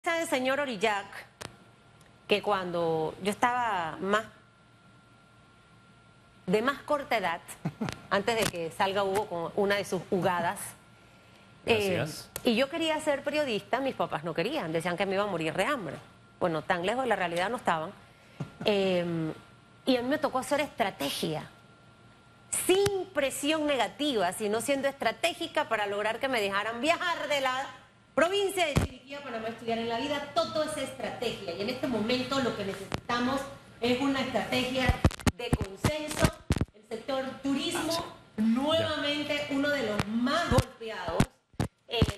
Sabe, señor Orillac, que cuando yo estaba de más corta edad, antes de que salga Hugo con una de sus jugadas, y yo quería ser periodista, mis papás no querían, decían que me iba a morir de hambre. Bueno, tan lejos de la realidad no estaban. Y a mí me tocó hacer estrategia, sin presión negativa, sino siendo estratégica para lograr que me dejaran viajar de la provincia de Chiriquí a Panamá a estudiar. En la vida todo es estrategia, y en este momento lo que necesitamos es una estrategia de consenso. El sector turismo, nuevamente uno de los más golpeados,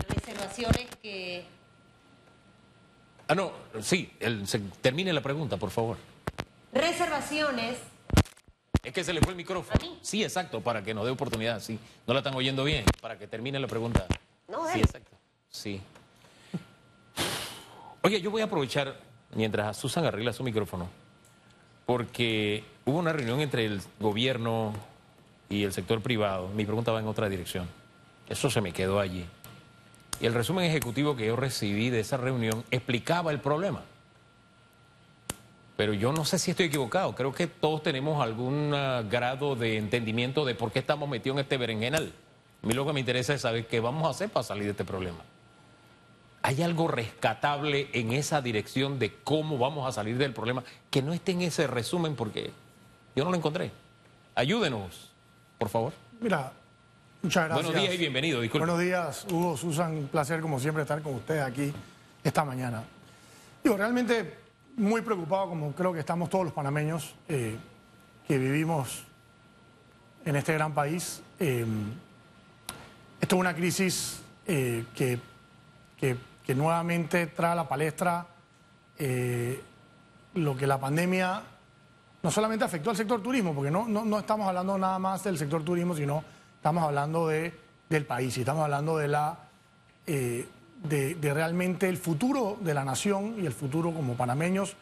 reservaciones que... termine la pregunta, por favor. Reservaciones... Es que se le fue el micrófono. ¿A mí? Sí, exacto, para que nos dé oportunidad, sí. No la están oyendo bien, para que termine la pregunta. No, sí, exacto. Sí. Oye, yo voy a aprovechar, mientras Susan arregla su micrófono, porque hubo una reunión entre el gobierno y el sector privado. Mi pregunta va en otra dirección. Eso se me quedó allí. Y el resumen ejecutivo que yo recibí de esa reunión explicaba el problema. Pero yo no sé si estoy equivocado. Creo que todos tenemos algún grado de entendimiento de por qué estamos metidos en este berenjenal. A mí lo que me interesa es saber qué vamos a hacer para salir de este problema. ¿Hay algo rescatable en esa dirección de cómo vamos a salir del problema que no esté en ese resumen? Porque yo no lo encontré. Ayúdenos, por favor. Mira, muchas gracias. Buenos días y bienvenido, disculpe. Buenos días, Hugo, Susan, un placer como siempre estar con ustedes aquí esta mañana. Digo, realmente muy preocupado, como creo que estamos todos los panameños que vivimos en este gran país. Esto es una crisis que nuevamente trae a la palestra lo que la pandemia no solamente afectó al sector turismo, porque no estamos hablando nada más del sector turismo, sino estamos hablando del país, y estamos hablando de realmente el futuro de la nación y el futuro como panameños,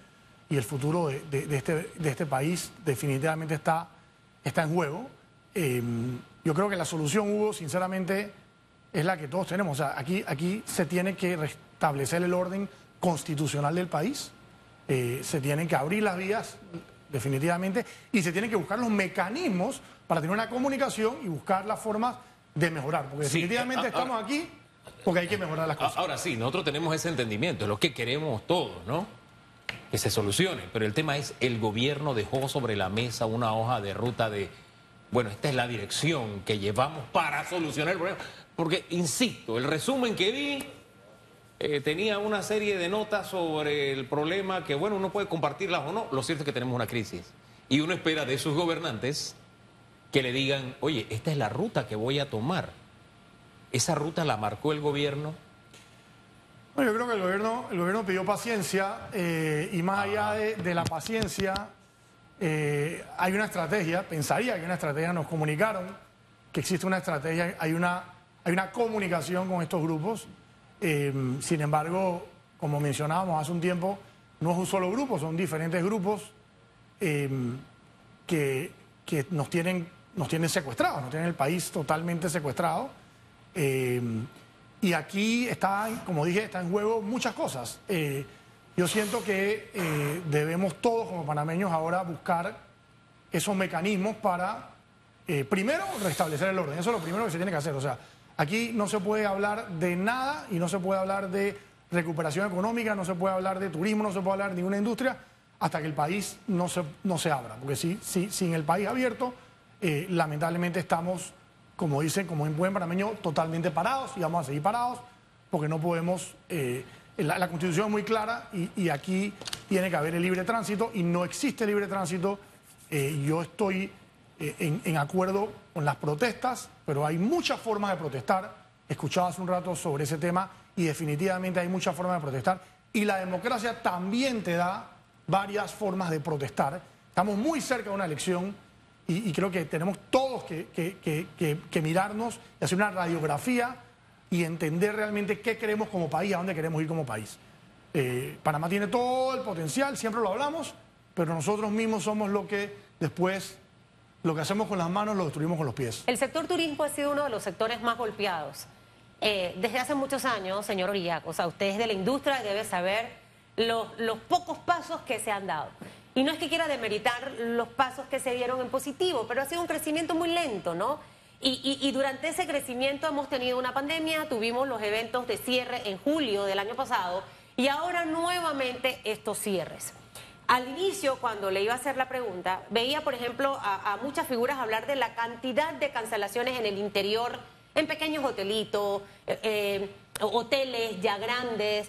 y el futuro de este país definitivamente está en juego. Yo creo que la solución, Hugo, sinceramente, es la que todos tenemos. O sea, aquí se tiene que restablecer el orden constitucional del país, se tienen que abrir las vías definitivamente, y se tienen que buscar los mecanismos para tener una comunicación y buscar las formas de mejorar, porque definitivamente estamos aquí porque hay que mejorar las cosas. Ahora sí, nosotros tenemos ese entendimiento, es lo que queremos todos, ¿no? Que se solucione, pero el tema es, el gobierno dejó sobre la mesa una hoja de ruta de, bueno, esta es la dirección que llevamos para solucionar el problema. Porque, insisto, el resumen que vi tenía una serie de notas sobre el problema que, bueno, uno puede compartirlas o no. Lo cierto es que tenemos una crisis. Y uno espera de sus gobernantes que le digan, oye, esta es la ruta que voy a tomar. ¿Esa ruta la marcó el gobierno? Bueno, yo creo que el gobierno pidió paciencia, y más allá de la paciencia, hay una estrategia, pensaría que hay una estrategia, nos comunicaron que existe una estrategia, hay una comunicación con estos grupos. Sin embargo, como mencionábamos hace un tiempo, no es un solo grupo, son diferentes grupos que nos tienen secuestrados, nos tienen el país totalmente secuestrado. Y aquí está, como dije, está en juego muchas cosas. Yo siento que debemos todos como panameños ahora buscar esos mecanismos para, primero, restablecer el orden. Eso es lo primero que se tiene que hacer. O sea, aquí no se puede hablar de nada, y no se puede hablar de recuperación económica, no se puede hablar de turismo, no se puede hablar de ninguna industria hasta que el país no se abra. Porque sin el país abierto, lamentablemente estamos, como dicen, como en buen panameño, totalmente parados, y vamos a seguir parados porque no podemos... la Constitución es muy clara, y aquí tiene que haber el libre tránsito, y no existe libre tránsito. Yo estoy en acuerdo con las protestas, pero hay muchas formas de protestar. Escuchaba hace un rato sobre ese tema, y definitivamente hay muchas formas de protestar, y la democracia también te da varias formas de protestar. Estamos muy cerca de una elección, y creo que tenemos todos que mirarnos y hacer una radiografía y entender realmente qué queremos como país, a dónde queremos ir como país. Panamá tiene todo el potencial, siempre lo hablamos, pero nosotros mismos somos lo que después, lo que hacemos con las manos lo destruimos con los pies. El sector turismo ha sido uno de los sectores más golpeados. desde hace muchos años, señor Orillaco, o sea, usted es de la industria y debe saber los pocos pasos que se han dado. Y no es que quiera demeritar los pasos que se dieron en positivo, pero ha sido un crecimiento muy lento, ¿no? Y durante ese crecimiento hemos tenido una pandemia, tuvimos los eventos de cierre en julio del año pasado y ahora nuevamente estos cierres. Al inicio, cuando le iba a hacer la pregunta, veía, por ejemplo, a muchas figuras hablar de la cantidad de cancelaciones en el interior, en pequeños hotelitos, hoteles ya grandes.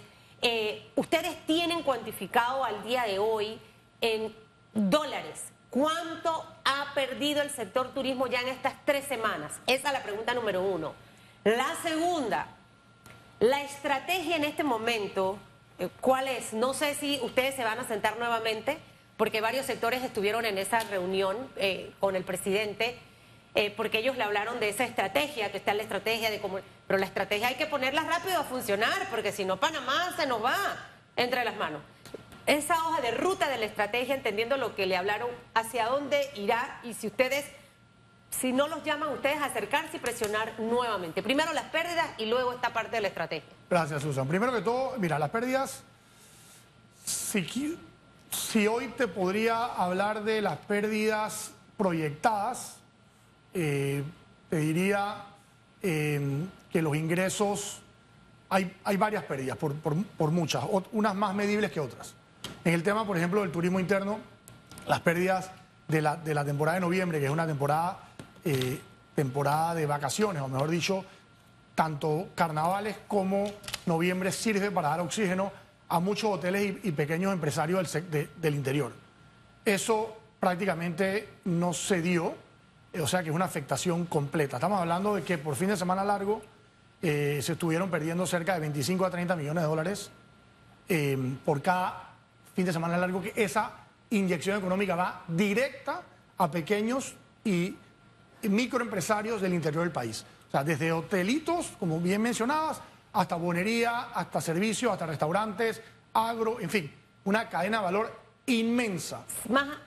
Ustedes tienen cuantificado al día de hoy en dólares cuánto ha perdido el sector turismo ya en estas 3 semanas. Esa es la pregunta número 1. La segunda, la estrategia en este momento, ¿cuál es? No sé si ustedes se van a sentar nuevamente, porque varios sectores estuvieron en esa reunión con el presidente, porque ellos le hablaron de esa estrategia, que está la estrategia de cómo... Pero la estrategia hay que ponerla rápido a funcionar, porque si no Panamá se nos va entre las manos. Esa hoja de ruta de la estrategia, entendiendo lo que le hablaron, hacia dónde irá y si ustedes, si no los llaman ustedes a acercarse y presionar nuevamente. Primero las pérdidas y luego esta parte de la estrategia. Gracias, Susan. Primero que todo, mira, las pérdidas, si hoy te podría hablar de las pérdidas proyectadas, te diría que los ingresos, hay varias pérdidas, por muchas, unas más medibles que otras. En el tema, por ejemplo, del turismo interno, las pérdidas de la temporada de noviembre, que es una temporada de vacaciones, o mejor dicho, tanto carnavales como noviembre sirve para dar oxígeno a muchos hoteles y pequeños empresarios del interior. Eso prácticamente no se dio, o sea que es una afectación completa. Estamos hablando de que por fin de semana largo se estuvieron perdiendo cerca de 25 a 30 millones de dólares por cada fin de semana largo, que esa inyección económica va directa a pequeños y microempresarios del interior del país. O sea, desde hotelitos, como bien mencionabas, hasta bonería, hasta servicios, hasta restaurantes, agro, en fin, una cadena de valor inmensa.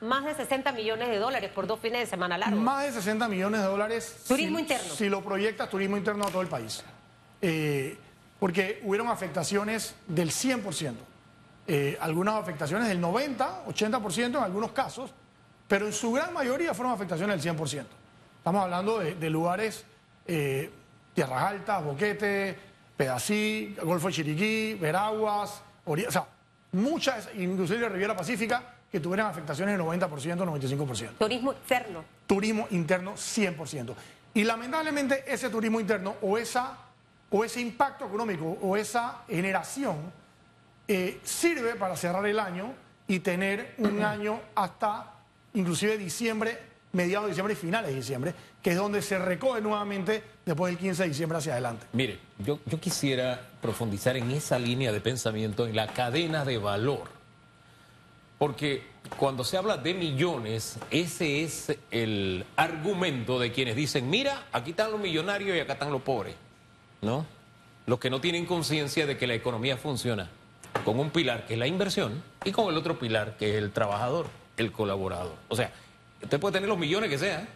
Más de 60 millones de dólares por 2 fines de semana largos. Más de 60 millones de dólares. Turismo interno. Si lo proyectas, turismo interno a todo el país. Porque hubieron afectaciones del 100%. Algunas afectaciones del 90, 80% en algunos casos, pero en su gran mayoría fueron afectaciones del 100%. Estamos hablando de lugares, Tierras Altas, Boquete, Pedací, Golfo de Chiriquí, Veraguas, o sea, muchas, inclusive la Riviera Pacífica, que tuvieran afectaciones del 90%, 95%. Turismo interno. Turismo interno 100%. Y lamentablemente ese turismo interno o ese impacto económico o esa generación sirve para cerrar el año y tener un año hasta inclusive diciembre, mediados de diciembre y finales de diciembre, que es donde se recoge nuevamente después del 15 de diciembre hacia adelante. Mire, yo quisiera profundizar en esa línea de pensamiento, en la cadena de valor. Porque cuando se habla de millones, ese es el argumento de quienes dicen, mira, aquí están los millonarios y acá están los pobres, ¿no? Los que no tienen conciencia de que la economía funciona con un pilar que es la inversión y con el otro pilar que es el trabajador, el colaborador. O sea, usted puede tener los millones que sea,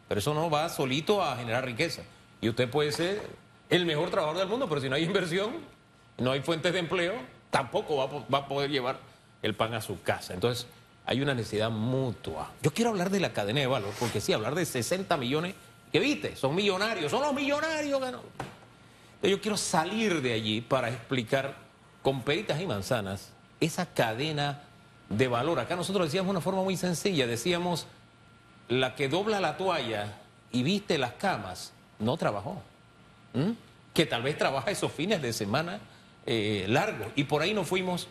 pero eso no va solito a generar riqueza. Y usted puede ser el mejor trabajador del mundo, pero si no hay inversión, no hay fuentes de empleo, tampoco va a poder llevar el pan a su casa. Entonces, hay una necesidad mutua. Yo quiero hablar de la cadena de valor, porque sí, hablar de 60 millones, que viste, son millonarios, son los millonarios que no. Yo quiero salir de allí para explicar con peritas y manzanas esa cadena de valor. Acá nosotros decíamos de una forma muy sencilla, decíamos, la que dobla la toalla y viste las camas, no trabajó. Que tal vez trabaja esos fines de semana largos. Y por ahí nos fuimos.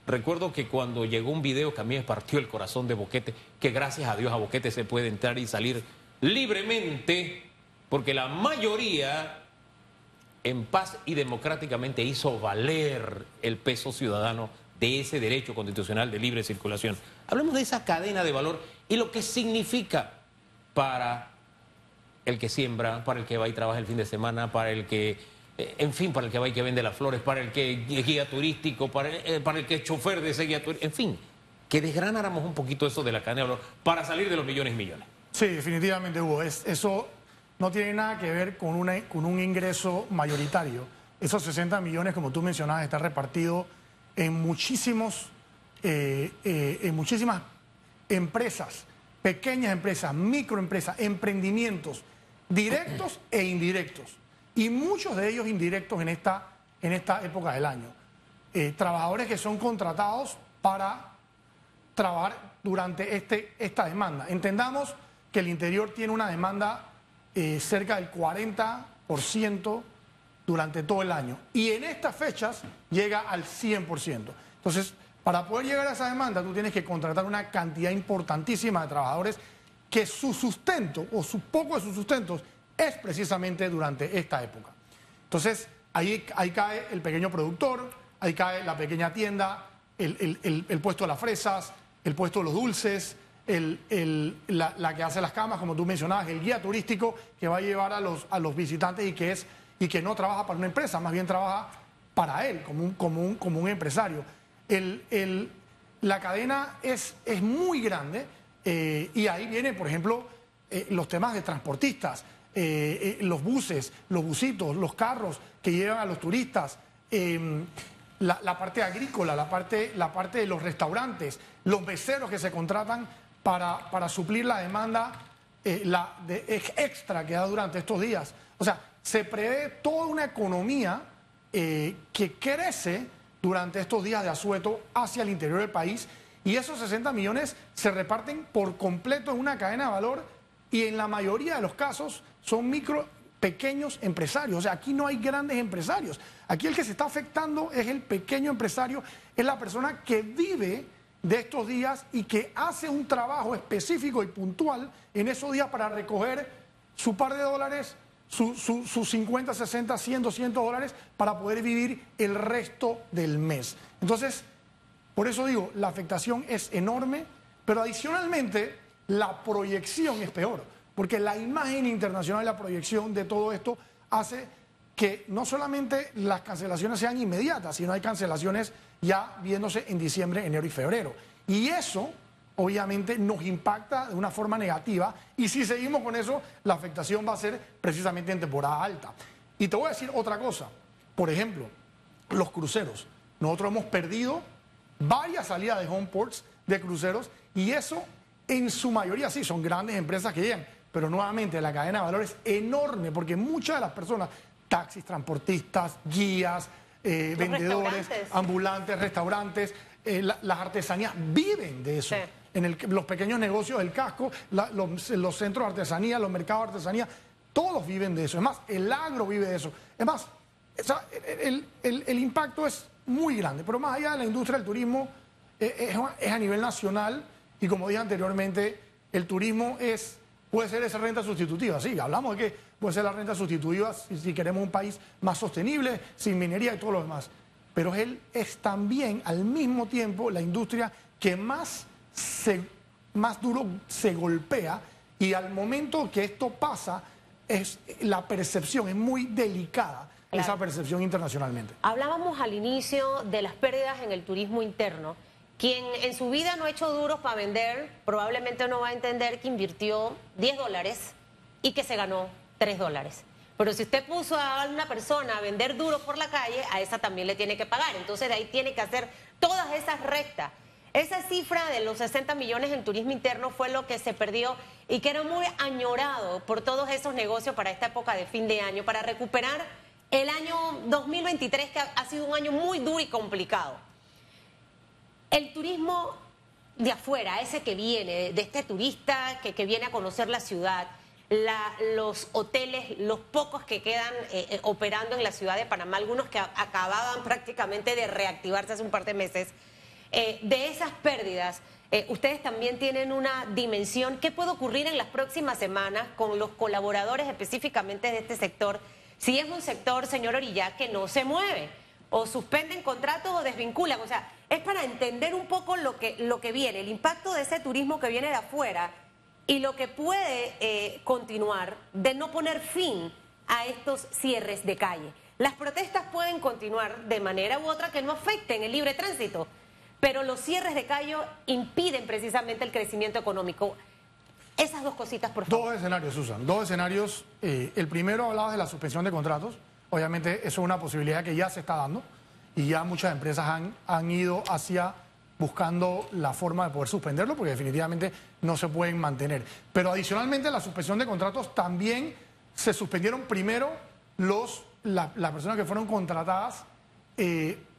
Recuerdo que cuando llegó un video que a mí me partió el corazón de Boquete, que gracias a Dios a Boquete se puede entrar y salir libremente, porque la mayoría en paz y democráticamente hizo valer el peso ciudadano de ese derecho constitucional de libre circulación. Hablemos de esa cadena de valor y lo que significa para el que siembra, para el que va y trabaja el fin de semana, para el que, en fin, para el que va y que vende las flores, para el que es guía turístico, para el que es chofer de ese guía turístico, en fin, que desgranáramos un poquito eso de la cadena de valor para salir de los millones y millones. Sí, definitivamente, Hugo. Eso no tiene nada que ver con un ingreso mayoritario. Esos 60 millones, como tú mencionabas, están repartidos en muchísimas empresas, pequeñas empresas, microempresas, emprendimientos, directos e indirectos. Y muchos de ellos indirectos en esta época del año. Trabajadores que son contratados para trabajar durante esta demanda. Entendamos que el interior tiene una demanda cerca del 40% durante todo el año. Y en estas fechas llega al 100%. Entonces, para poder llegar a esa demanda, tú tienes que contratar una cantidad importantísima de trabajadores que su sustento o poco de sus sustentos es precisamente durante esta época. Entonces, ahí cae el pequeño productor, ahí cae la pequeña tienda, el puesto de las fresas, el puesto de los dulces, la que hace las camas, como tú mencionabas, el guía turístico que va a llevar a los visitantes y que no trabaja para una empresa, más bien trabaja para él, como un empresario. La cadena es muy grande y ahí vienen, por ejemplo, los temas de transportistas, los buses, los busitos, los carros que llevan a los turistas, la parte agrícola, la parte de los restaurantes, los meseros que se contratan para suplir la demanda extra que da durante estos días. O sea, se prevé toda una economía que crece durante estos días de asueto hacia el interior del país, y esos 60 millones se reparten por completo en una cadena de valor y en la mayoría de los casos son pequeños empresarios. O sea, aquí no hay grandes empresarios. Aquí el que se está afectando es el pequeño empresario, es la persona que vive de estos días y que hace un trabajo específico y puntual en esos días para recoger su par de dólares, sus 50, 60, 100, 200 dólares para poder vivir el resto del mes. Entonces, por eso digo, la afectación es enorme, pero adicionalmente la proyección es peor, porque la imagen internacional y la proyección de todo esto hace que no solamente las cancelaciones sean inmediatas, sino hay cancelaciones ya viéndose en diciembre, enero y febrero. Y eso obviamente nos impacta de una forma negativa, y si seguimos con eso, la afectación va a ser precisamente en temporada alta. Y te voy a decir otra cosa, por ejemplo, los cruceros. Nosotros hemos perdido varias salidas de homeports de cruceros, y eso en su mayoría sí, son grandes empresas que llegan, pero nuevamente la cadena de valor es enorme, porque muchas de las personas, taxis, transportistas, guías, vendedores, ambulantes, restaurantes, las artesanías viven de eso. Sí. Los pequeños negocios del casco, los centros de artesanía, los mercados de artesanía, todos viven de eso. Es más, el agro vive de eso. Es más, el impacto es muy grande, pero más allá de la industria del turismo, es a nivel nacional, y como dije anteriormente, el turismo puede ser esa renta sustitutiva. Sí, hablamos de que puede ser la renta sustitutiva si queremos un país más sostenible, sin minería y todo lo demás. Pero él es también, al mismo tiempo, la industria que más duro se golpea, y al momento que esto pasa, la percepción es muy delicada, claro, esa percepción internacionalmente. Hablábamos al inicio de las pérdidas en el turismo interno. Quien en su vida no ha hecho duros para vender, probablemente no va a entender que invirtió $10 y que se ganó $3. Pero si usted puso a una persona a vender duros por la calle, a esa también le tiene que pagar. Entonces de ahí tiene que hacer todas esas rectas. Esa cifra de los 60 millones en turismo interno fue lo que se perdió y que era muy añorado por todos esos negocios para esta época de fin de año, para recuperar el año 2023, que ha sido un año muy duro y complicado. El turismo de afuera, ese que viene, de este turista que viene a conocer la ciudad, los hoteles, los pocos que quedan operando en la ciudad de Panamá, algunos que acababan prácticamente de reactivarse hace un par de meses, de esas pérdidas, ustedes también tienen una dimensión. ¿Qué puede ocurrir en las próximas semanas con los colaboradores específicamente de este sector? Si es un sector, señor Orilla, que no se mueve, o suspenden contratos o desvinculan. O sea, es para entender un poco lo que viene, el impacto de ese turismo que viene de afuera y lo que puede continuar de no poner fin a estos cierres de calle. Las protestas pueden continuar de manera u otra que no afecten el libre tránsito, pero los cierres de calle impiden precisamente el crecimiento económico. Esas dos cositas, por favor. Dos escenarios, Susan, dos escenarios. El primero hablaba de la suspensión de contratos. Obviamente eso es una posibilidad que ya se está dando y ya muchas empresas han ido hacia buscando la forma de poder suspenderlo porque definitivamente no se pueden mantener. Pero adicionalmente a la suspensión de contratos también se suspendieron primero las personas que fueron contratadas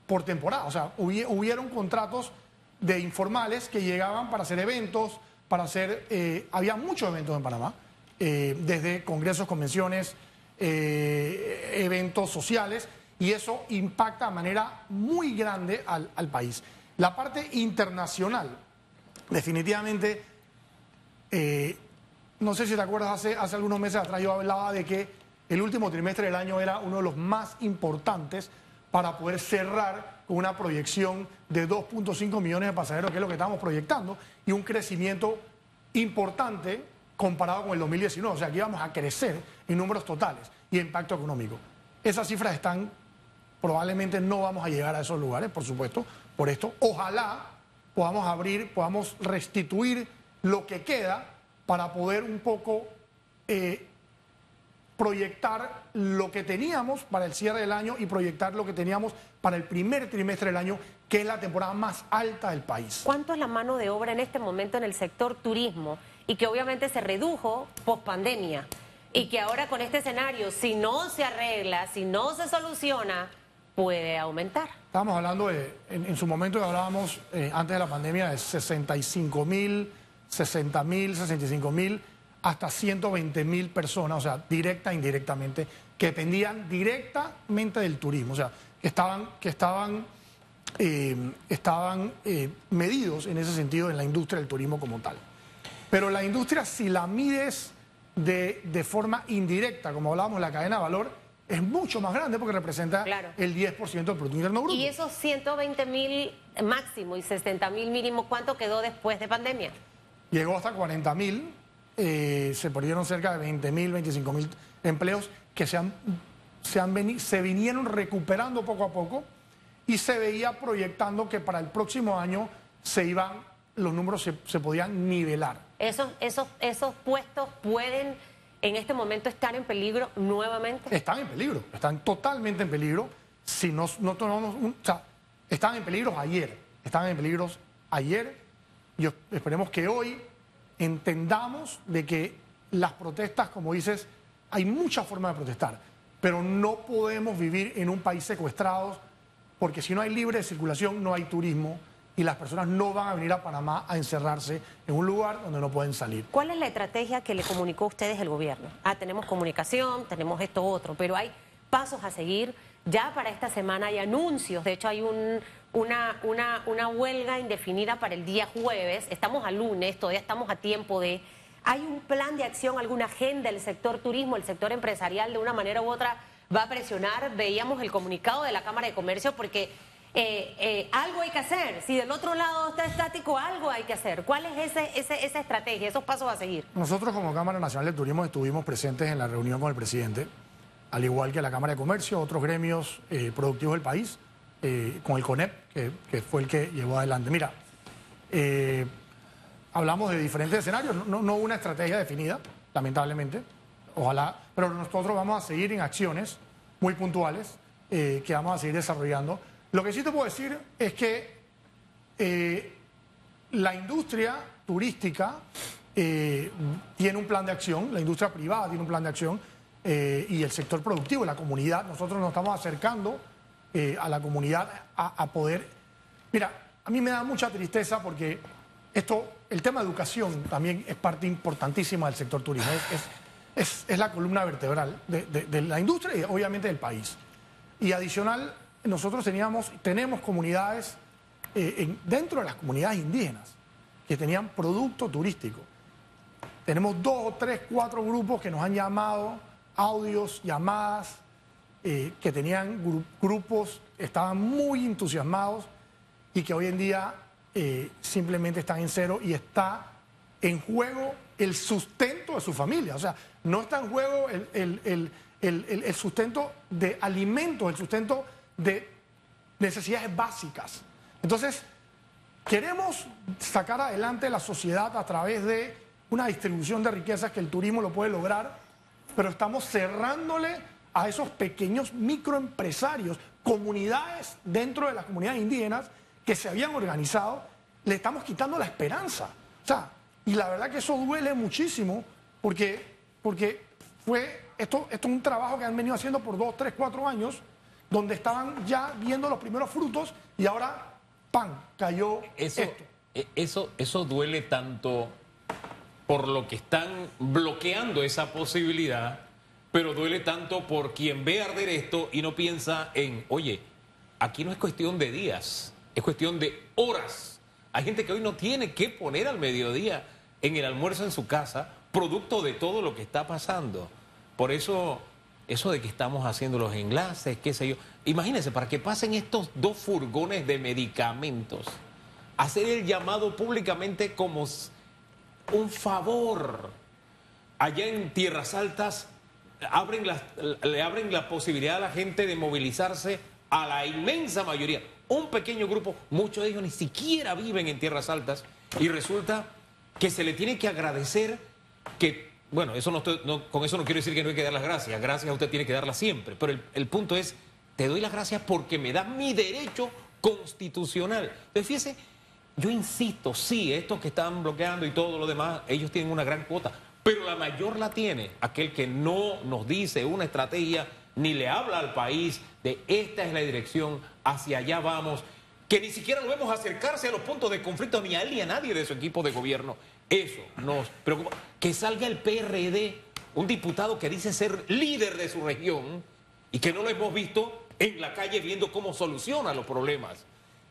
por temporada. O sea, hubieron contratos de informales que llegaban para hacer eventos, para hacer... había muchos eventos en Panamá, desde congresos, convenciones, eventos sociales, y eso impacta de manera muy grande al país. La parte internacional, definitivamente, no sé si te acuerdas, hace algunos meses atrás yo hablaba de que el último trimestre del año era uno de los más importantes para poder cerrar con una proyección de 2.5 millones de pasajeros, que es lo que estamos proyectando, y un crecimiento importante comparado con el 2019. O sea, que íbamos a crecer en números totales y impacto económico. Esas cifras están, probablemente no vamos a llegar a esos lugares, por supuesto, por esto. Ojalá podamos abrir, podamos restituir lo que queda para poder un poco proyectar lo que teníamos para el cierre del año y proyectar lo que teníamos para el primer trimestre del año, que es la temporada más alta del país. ¿Cuánto es la mano de obra en este momento en el sector turismo? Y que obviamente se redujo post pandemia. Y que ahora con este escenario, si no se arregla, si no se soluciona, puede aumentar. Estábamos hablando en su momento hablábamos antes de la pandemia de 65.000, 60.000, 65.000, hasta 120.000 personas, o sea, directa e indirectamente, que dependían directamente del turismo, o sea, que estaban medidos en ese sentido en la industria del turismo como tal. Pero la industria, si la mides de forma indirecta, como hablábamos en la cadena de valor, es mucho más grande porque representa el 10% del Producto Interno Bruto. Y esos 120.000 máximo y 60.000 mínimo, ¿cuánto quedó después de pandemia? Llegó hasta 40.000, se perdieron cerca de 20.000, 25.000 empleos que se vinieron recuperando poco a poco y se veía proyectando que para el próximo año los números se podían nivelar. ¿Esos puestos pueden en este momento estar en peligro nuevamente? Están en peligro, están totalmente en peligro. Si no tomamos o sea, estaban en peligro ayer. Y esperemos que hoy entendamos de que las protestas, como dices, hay muchas formas de protestar, pero no podemos vivir en un país secuestrados, porque si no hay libre circulación, no hay turismo. Y las personas no van a venir a Panamá a encerrarse en un lugar donde no pueden salir. ¿Cuál es la estrategia que le comunicó a ustedes el gobierno? Tenemos comunicación, tenemos esto otro, pero hay pasos a seguir. Ya para esta semana hay anuncios, de hecho hay una huelga indefinida para el día jueves, estamos a lunes, todavía estamos a tiempo de... ¿Hay un plan de acción, alguna agenda del sector turismo, el sector empresarial de una manera u otra va a presionar? Veíamos el comunicado de la Cámara de Comercio porque... algo hay que hacer. Si del otro lado está estático, algo hay que hacer. ¿Cuál es esa estrategia, esos pasos a seguir? Nosotros como Cámara Nacional de Turismo estuvimos presentes en la reunión con el presidente, al igual que la Cámara de Comercio, otros gremios productivos del país, con el CONEP, que fue el que llevó adelante. Mira, hablamos de diferentes escenarios, no una estrategia definida, lamentablemente, ojalá, pero nosotros vamos a seguir en acciones muy puntuales que vamos a seguir desarrollando. Lo que sí te puedo decir es que la industria turística tiene un plan de acción, la industria privada tiene un plan de acción y el sector productivo, la comunidad, nosotros nos estamos acercando a la comunidad a poder... Mira, a mí me da mucha tristeza porque el tema de educación también es parte importantísima del sector turismo, es la columna vertebral de la industria y obviamente del país. Y adicional... Nosotros tenemos comunidades dentro de las comunidades indígenas que tenían producto turístico. Tenemos 2, 3, 4 grupos que nos han llamado, audios, llamadas, que tenían grupos, estaban muy entusiasmados y que hoy en día simplemente están en cero y está en juego el sustento de su familia. O sea, no está en juego el sustento de alimentos, el sustento de necesidades básicas. Entonces, queremos sacar adelante la sociedad a través de una distribución de riquezas que el turismo lo puede lograr, pero estamos cerrándole a esos pequeños microempresarios, comunidades dentro de las comunidades indígenas que se habían organizado, le estamos quitando la esperanza. O sea, y la verdad que eso duele muchísimo porque esto es un trabajo que han venido haciendo por 2, 3, 4 años, donde estaban ya viendo los primeros frutos y ahora, ¡pam!, cayó esto. Eso duele tanto por lo que están bloqueando esa posibilidad, pero duele tanto por quien ve arder esto y no piensa en, oye, aquí no es cuestión de días, es cuestión de horas. Hay gente que hoy no tiene que poner al mediodía en el almuerzo en su casa, producto de todo lo que está pasando. Por eso de que estamos haciendo los enlaces, qué sé yo. Imagínense, para que pasen estos 2 furgones de medicamentos, hacer el llamado públicamente como un favor. Allá en Tierras Altas le abren la posibilidad a la gente de movilizarse, a la inmensa mayoría. Un pequeño grupo, muchos de ellos ni siquiera viven en Tierras Altas, y resulta que se le tiene que agradecer que, bueno, con eso no quiero decir que no hay que dar las gracias. Gracias a usted tiene que darlas siempre, pero el punto es, te doy las gracias porque me da mi derecho constitucional. Entonces, fíjese, yo insisto, sí, estos que están bloqueando y todo lo demás, ellos tienen una gran cuota, pero la mayor la tiene aquel que no nos dice una estrategia, ni le habla al país de esta es la dirección, hacia allá vamos, que ni siquiera lo vemos acercarse a los puntos de conflicto, ni a él ni a nadie de su equipo de gobierno. Eso nos preocupa. Que salga el PRD, un diputado que dice ser líder de su región y que no lo hemos visto en la calle viendo cómo soluciona los problemas.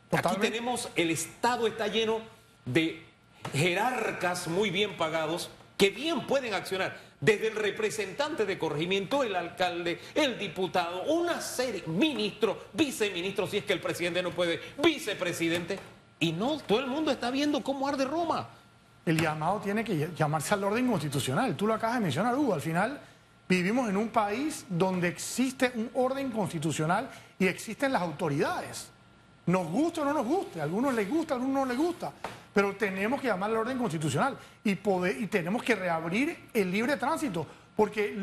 Totalmente. Aquí tenemos, el Estado está lleno de jerarcas muy bien pagados que bien pueden accionar, desde el representante de corregimiento, el alcalde, el diputado, una serie, ministro, viceministro, si es que el presidente no puede, vicepresidente, y no, todo el mundo está viendo cómo arde Roma. El llamado tiene que llamarse al orden constitucional. Tú lo acabas de mencionar, Hugo. Al final vivimos en un país donde existe un orden constitucional y existen las autoridades. Nos guste o no nos guste, a algunos les gusta, a algunos no les gusta, pero tenemos que llamar al orden constitucional y tenemos que reabrir el libre tránsito, porque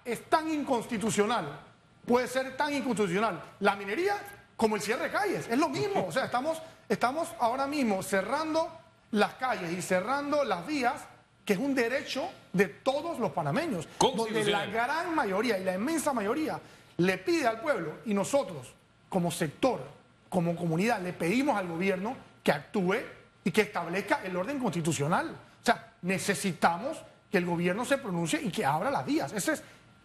es tan inconstitucional, puede ser tan inconstitucional la minería como el cierre de calles, es lo mismo. O sea, estamos ahora mismo cerrando las calles y cerrando las vías, que es un derecho de todos los panameños, donde la gran mayoría y la inmensa mayoría le pide al pueblo, y nosotros como sector, como comunidad, le pedimos al gobierno que actúe y que establezca el orden constitucional. O sea, necesitamos que el gobierno se pronuncie y que abra las vías.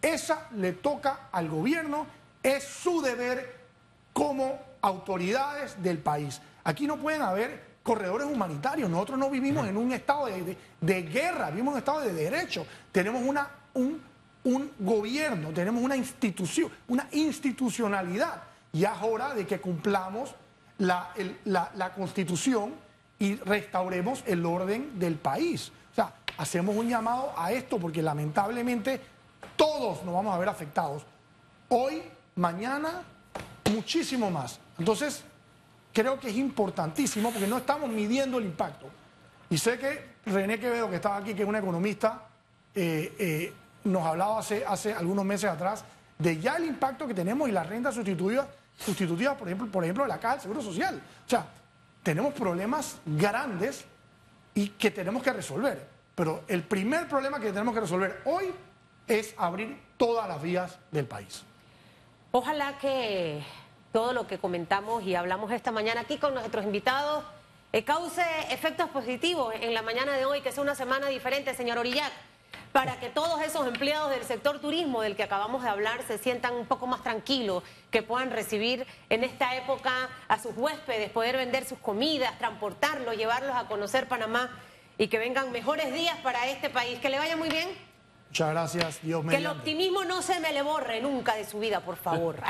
Esa le toca al gobierno, es su deber como autoridades del país. Aquí no pueden haber corredores humanitarios. Nosotros no vivimos en un estado de guerra, vivimos en un estado de derecho. Tenemos un gobierno, tenemos una institución, una institucionalidad. Ya es hora de que cumplamos la Constitución y restauremos el orden del país. O sea, hacemos un llamado a esto porque lamentablemente todos nos vamos a ver afectados. Hoy, mañana, muchísimo más. Entonces, creo que es importantísimo porque no estamos midiendo el impacto. Y sé que René Quevedo, que estaba aquí, que es un economista, nos hablaba hace algunos meses atrás de ya el impacto que tenemos y las rentas sustitutivas, por ejemplo, de la Caja del Seguro Social. O sea, tenemos problemas grandes y que tenemos que resolver. Pero el primer problema que tenemos que resolver hoy es abrir todas las vías del país. Ojalá que todo lo que comentamos y hablamos esta mañana aquí con nuestros invitados cause efectos positivos en la mañana de hoy, que sea una semana diferente, señor Orillac, para que todos esos empleados del sector turismo del que acabamos de hablar se sientan un poco más tranquilos, que puedan recibir en esta época a sus huéspedes, poder vender sus comidas, transportarlos, llevarlos a conocer Panamá y que vengan mejores días para este país. Que le vaya muy bien. Muchas gracias, Dios mediante. Que el optimismo no se me le borre nunca de su vida, por favor.